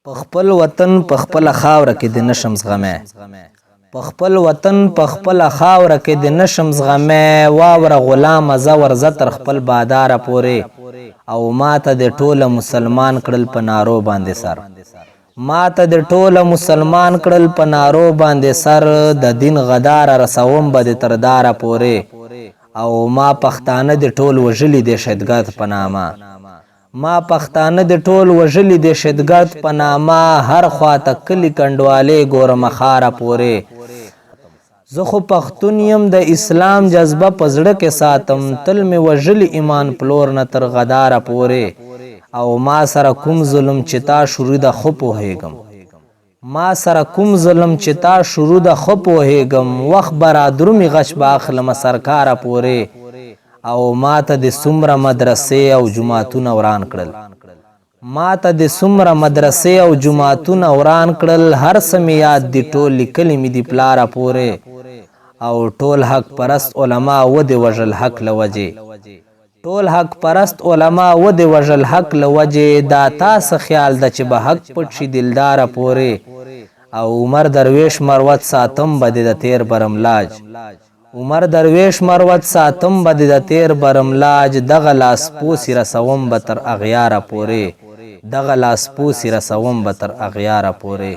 په خپل وطن په خپل خاوره کې د نشم زغمه په خپل وطن په خپل خاوره کې د نشم زغمه واوره غلام زور زتر خپل بادار پورې او ماته د ټوله مسلمان کړل په نارو باندې سر ماته د ټوله مسلمان کړل په نارو باندې سر د دین غدار رسوم به د تردار پورې او ما پښتانه د ټول وجلی د شهدګرد په نامه ما پښتانه د ټول وجلی د شهدګرد په نامه هر خواته کلی کنډوالې ګورم خاره پورې زه خو پښتون یم د اسلام جذبه په زړه کې ساتم تل مې وجلی ایمان پلور نه تر غداره پورې او ما سره کوم ظلم چې تا شروع د خو پوهېږم ما سره کوم ظلم چې تا شروع د خو پوهېږم وخت برادرومي غش به اخلم سرکاره پورې او ماته د څومره مدرسې او جماعتونه وران کړل ماته د څومره مدرسې او جماعتونه وران کړل هر څه مې یاد دي ټول لیکلي مې دي پلاره پورې او ټول حق پرست علما ودې وژل حق له وجې ټول حق پرست علما ودې وژل حق له وجې دا تاسو خیال ده چې به حق پټ شي دلداره پورې او عمر درویش مروت ساتم به د تیر برملاج عمر درویش مروت ساتم به د تیر برملاج دغه لاسپوسې رسوم به تر اغیاره پورې دغه لاسپوسې رسوم به تر اغیاره پورې